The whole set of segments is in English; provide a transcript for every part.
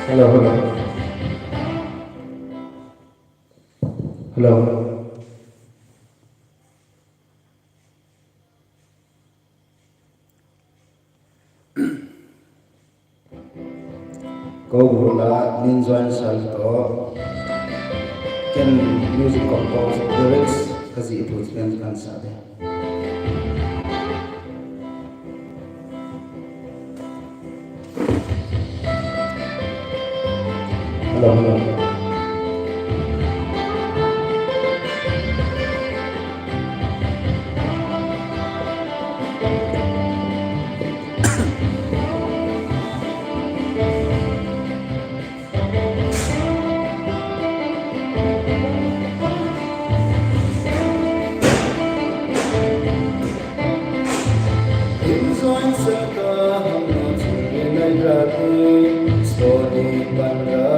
Hello, hello, hello. Ko gula ninjoin salto can music compose lyrics kasi itu kan sabe. Hello, hello. Inzoin saka hamna chunge nai rati slowly panra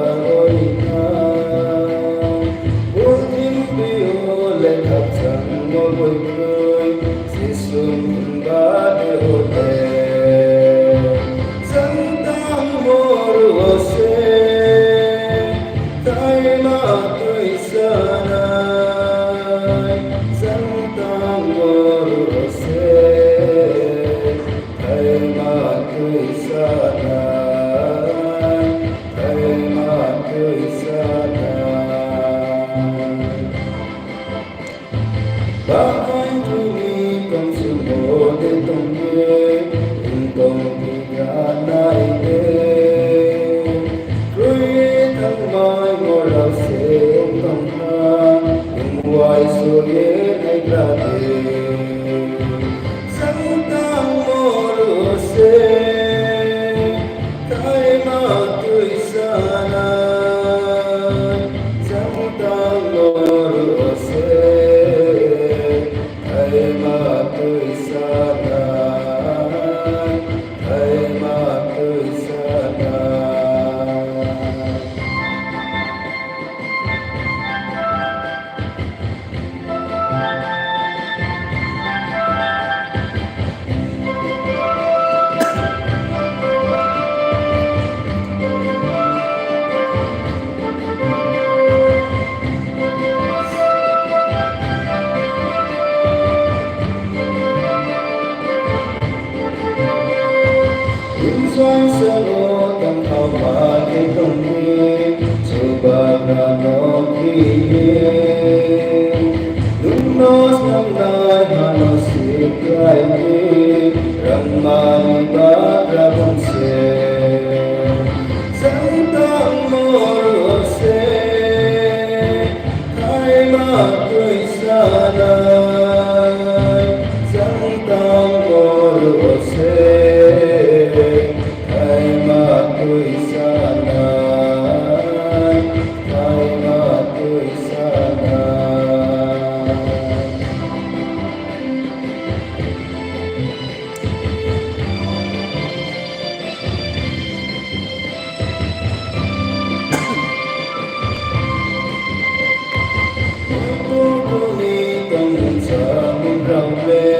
Ultim biyo le kapchang mo boy kroy Sisum ba de hote Santang mor se Tai ma tui sanay Santang mor se Tai ma tui sanay Tai ma tui sanay Bakay tuni kong sumode tongye Intong tigana ite Kruye thang mai moraw se tong ha Imwai soye nai grate Santang moro se Tai ma tui sanay Santang moro se Tai ma tui sanay Tai ma tui sanay Inzoin salo tam thao ma ke tong ni Chuba na no ki Lumnos nam nai hano si kai ni Ramani ba rabon se Santang moro se Kai ma tui sanay Santang moro se Tai ma tui sanay Tai ma tui sanay Kuni tong sa mong rang le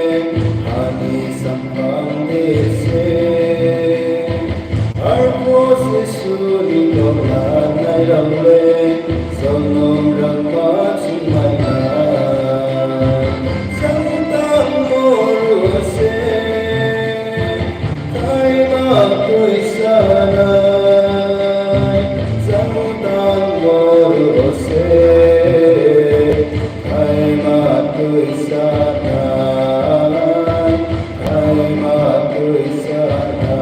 Hani sampang dese Arpo se suni kong nanay rang le Sonong rang ma ching mai na Santang moro se Tai ma tui sanay Santang moro se Tai ma tui sanay Tai ma tui sanay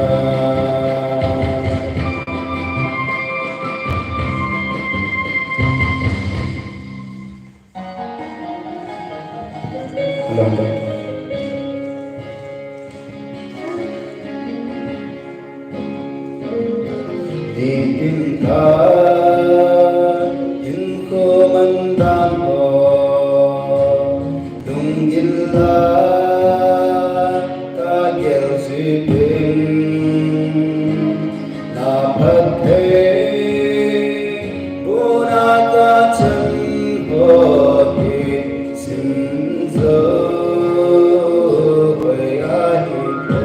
London. Diinkan inko mandang ko Tunggila kagel sipin Napathe punata chan hoti simzo Hoy ahi ko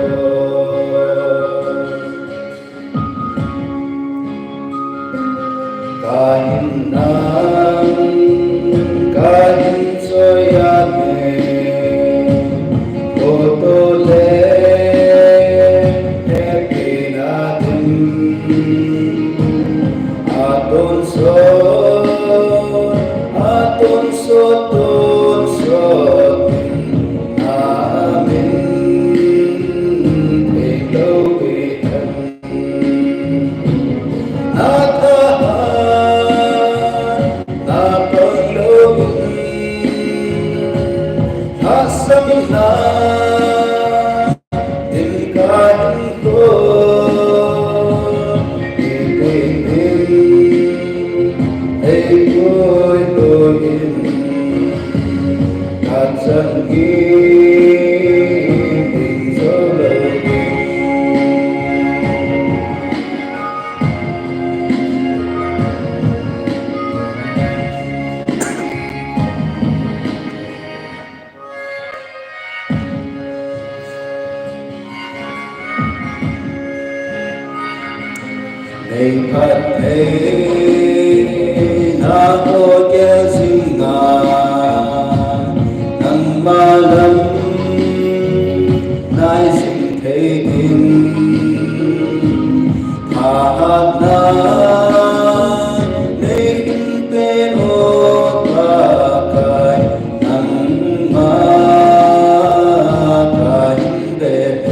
ผัดเทนาโคเจสิงานังมาลังนายสิงเทกินภานาในอินเป็นโอกาไกนังมาไกเดเ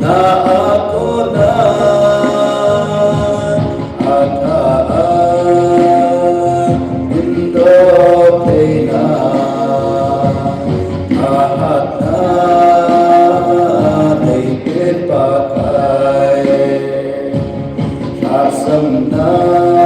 Na ako na ataan mundo na lahat na ay pinapakay asam na